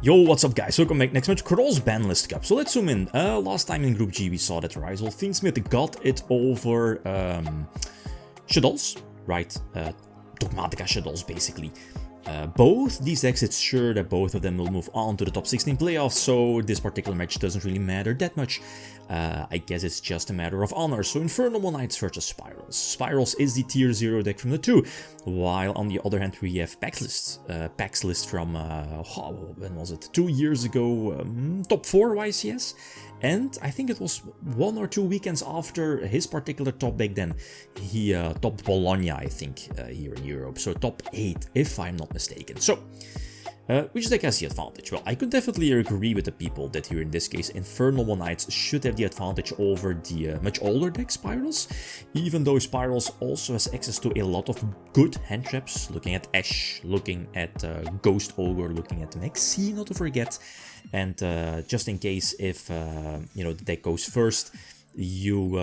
Yo, what's up guys, welcome back. Next match, Cross-Banlist Cup. So let's zoom in. Last time in Group G we saw that Rizal Fiendsmith got it over Shadows, right? Dogmatica Shadows basically. Both these decks, it's sure that both of them will move on to the top 16 playoffs, so this particular match doesn't really matter that much. I guess it's just a matter of honor. So Infernoble Knights versus Spyrals. Spyrals is the tier 0 deck from the two, while on the other hand we have Paxlist from, when was it, 2 years ago, top 4 YCS. And I think it was 1 or 2 weekends after his particular top back then, he topped Bologna, I think, here in Europe. So top 8, if I'm not mistaken. So, which deck has the advantage? Well, I could definitely agree with the people that here in this case, Infernoble Knights should have the advantage over the much older deck, Spyrals. Even though Spyrals also has access to a lot of good hand traps, looking at Ash, looking at Ghost Ogre, looking at Maxi, not to forget. And just in case if, you know, the deck goes first, you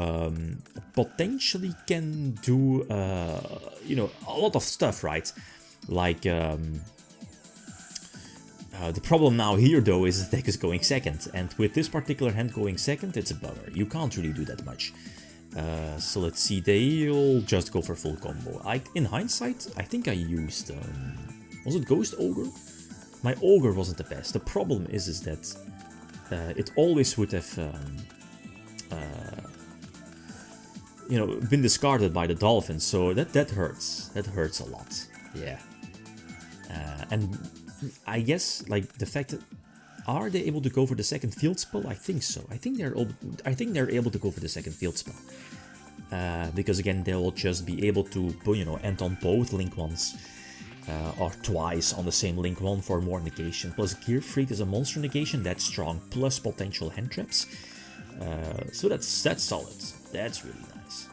potentially can do, you know, a lot of stuff, right? Like, the problem now here, though, is the deck is going second. And with this particular hand going second, it's a bummer. You can't really do that much. So let's see, they'll just go for full combo. In hindsight, I think I used, was it Ghost Ogre? My Ogre wasn't the best. The problem is that it always would have, you know, been discarded by the Dolphins, so that hurts. That hurts a lot. Yeah. And I guess, like, the fact that, are they able to go for the second field spell? I think so. I think they're able to go for the second field spell. Because again, they will just be able to, you know, end on both link ones. Or twice on the same link one for more negation. Plus Gear Freak is a monster negation, that's strong, plus potential hand traps. So that's solid. That's really nice.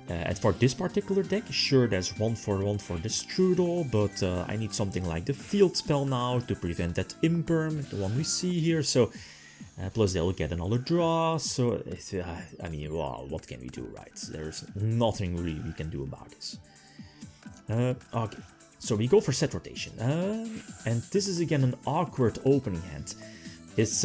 And for this particular deck, sure, there's 1/1 for the Strudel, but I need something like the field spell now to prevent that Imperm, the one we see here. So plus they'll get another draw. So I mean, wow, what can we do, right? There's nothing really we can do about this. Okay. So we go for set rotation, and this is again an awkward opening hand. It's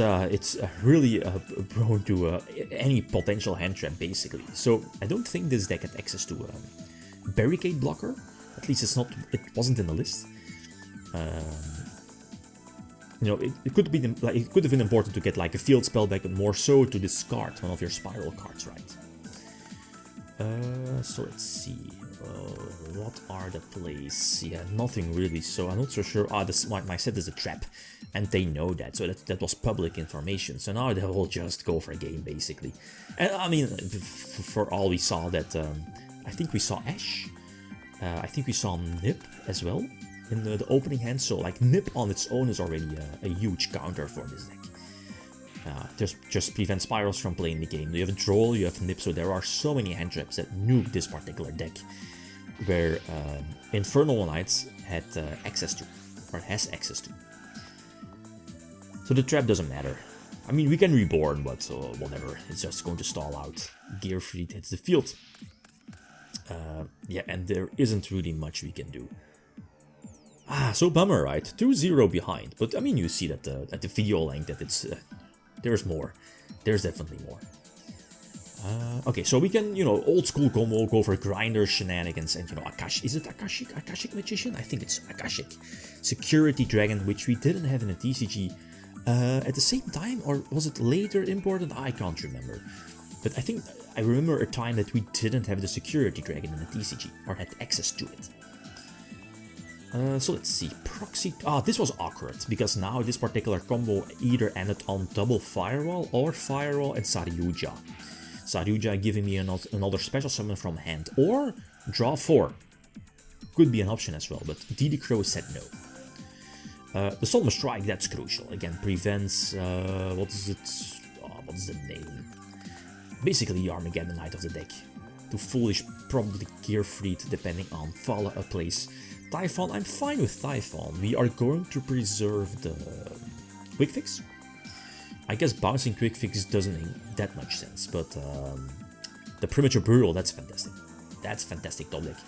really prone to any potential hand trap basically. So I don't think this deck had access to barricade blocker. At least it wasn't in the list. You know, it could be like, it could have been important to get like a field spell back, but more so to discard one of your spiral cards, right? So let's see. What are the plays? Yeah, nothing really, so I'm not so sure. My set is a trap, and they know that, so that was public information. So now they will just go for a game, basically. And I mean, for all we saw that, I think we saw Ash, I think we saw Nip as well in the opening hand, so like Nip on its own is already a huge counter for this deck. Just prevent Spyrals from playing the game. You have a Droll, you have Nip, so there are so many hand traps that nuke this particular deck, where Infernoble Knights had access to, or has access to. So the trap doesn't matter. I mean, we can reborn, but whatever, it's just going to stall out. Gear Freak hits the field. Yeah, and there isn't really much we can do. So bummer, right? 2-0 behind, but I mean, you see that at the video length that it's... there's more. There's definitely more. Okay, so we can, you know, old school combo, go for grinder shenanigans, and, you know, is it Akashic Magician? I think it's Akashic. Security Dragon, which we didn't have in a TCG at the same time, or was it later imported? I can't remember. But I remember a time that we didn't have the Security Dragon in the TCG, or had access to it. So let's see, Proxy... this was awkward, because now this particular combo either ended on double Firewall or Firewall and Saryuja. Saryuja giving me another special summon from hand, or draw 4. Could be an option as well, but DD Crow said no. The Solemn Strike, that's crucial. Again, prevents... what is it? What is the name? Basically the Armageddon Knight of the deck. To Foolish, probably Gear Freak, depending on follow a place. Typhon, I'm fine with Typhon. We are going to preserve the Quick Fix. I guess bouncing Quick Fix doesn't make that much sense, but the Premature Burial, that's fantastic. That's fantastic top deck.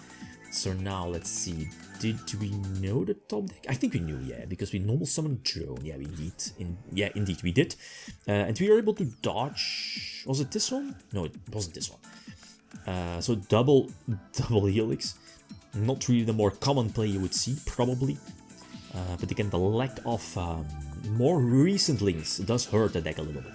So now let's see. Did we know the top deck? I think we knew, yeah, because we normal summoned drone. Yeah, we did. Indeed, we did. And we were able to dodge. Was it this one? No, it wasn't this one. So double helix. Not really the more common play you would see, probably. But again, the lack of more recent links does hurt the deck a little bit.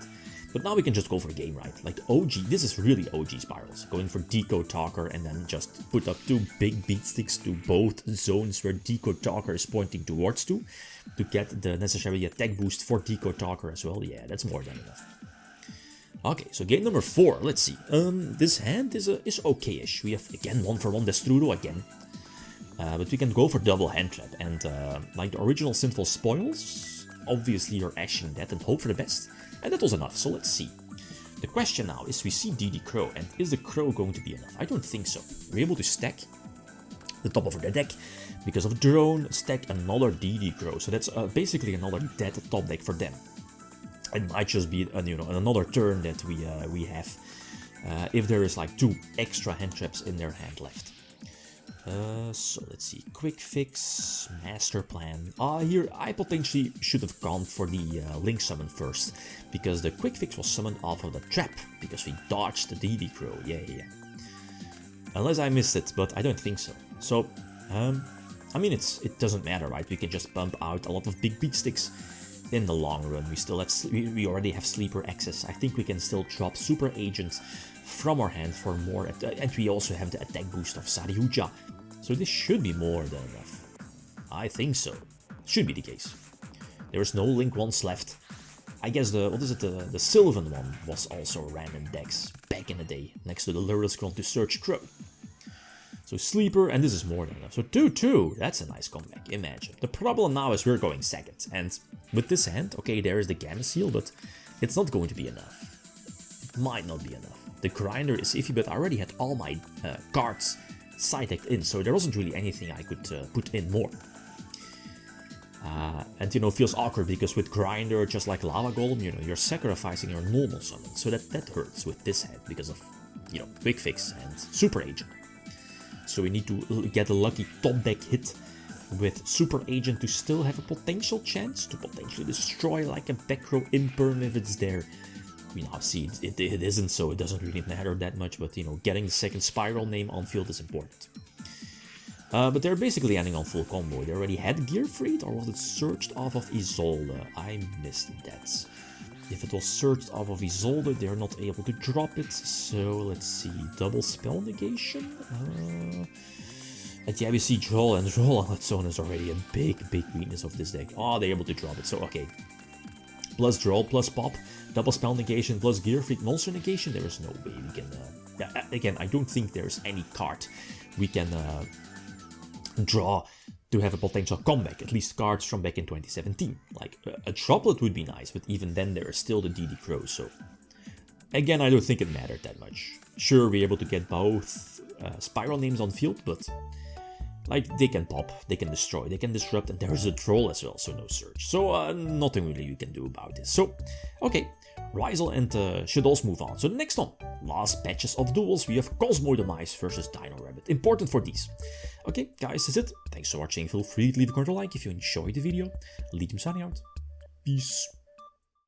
But now we can just go for the game, right? Like OG, this is really OG Spyrals. Going for Decode Talker and then just put up 2 big beat sticks to both zones where Decode Talker is pointing towards to get the necessary attack boost for Decode Talker as well. Yeah, that's more than enough. Okay, so game number 4, let's see. This hand is okay-ish. We have, again, 1-for-1 Destrudo again. But we can go for double hand trap. And like the original Sinful Spoils, obviously you're ashing that and hope for the best. And that was enough, so let's see. The question now is, we see DD Crow, and is the Crow going to be enough? I don't think so. We're able to stack the top of the deck because of drone, stack another DD Crow. So that's basically another dead top deck for them. It might just be another turn that we have if there is like 2 extra hand traps in their hand left. So let's see, quick fix, master plan. Here I potentially should have gone for the link summon first, because the quick fix was summoned off of the trap, because we dodged the DD Crow, yeah. Unless I missed it, but I don't think so. So, I mean, it doesn't matter, right? We can just pump out a lot of big beat sticks in the long run. We still have, we already have sleeper access. I think we can still drop super agents from our hand for more, and we also have the attack boost of Saryuja. So this should be more than enough. I think so. Should be the case. There is no link ones left. I guess the Sylvan one was also random decks back in the day, next to the Luriscron to search Crow. So sleeper, and this is more than enough. So 2-2, that's a nice comeback, imagine. The problem now is we're going second, and with this hand, okay, there is the Gamma Seal, but it's not going to be enough. It might not be enough. The grinder is iffy, but I already had all my cards side-decked in, so there wasn't really anything I could put in more. And it feels awkward because with grinder, just like Lava Golem, you're sacrificing your normal summon, so that hurts with this hand because of quick fix and super agent. So we need to get a lucky top deck hit with super agent to still have a potential chance to potentially destroy like a back row imperm if it's there. We now see it isn't, so it doesn't really matter that much, but getting the second Spiral name on field is important. But they're basically ending on full combo. They already had Gear Freed, or was it searched off of Isolde? I missed that. If it was searched off of Isolde, they're not able to drop it, so let's see, double spell negation? And yeah, we see Droll, and Droll on its own is already a big weakness of this deck. Oh, they're able to drop it, so okay. Plus Droll, plus Pop, double spell negation, plus Gear Freed, monster negation, there is no way we can... again, I don't think there's any card we can draw to have a potential comeback, at least cards from back in 2017. Like, a Droplet would be nice, but even then there is still the DD Crow, so... Again, I don't think it mattered that much. Sure, we're able to get both Spiral names on field, but... Like, they can pop, they can destroy, they can disrupt, and there's a troll as well, so no surge. So, nothing really you can do about this. So, okay, Ryzel and Shadows move on. So, the next one, last batches of duels, we have Cosmo Demise versus Dino Rabbit. Important for these. Okay, guys, that's it. Thanks for watching. Feel free to leave a comment or like if you enjoyed the video. Riddim signing out. Peace.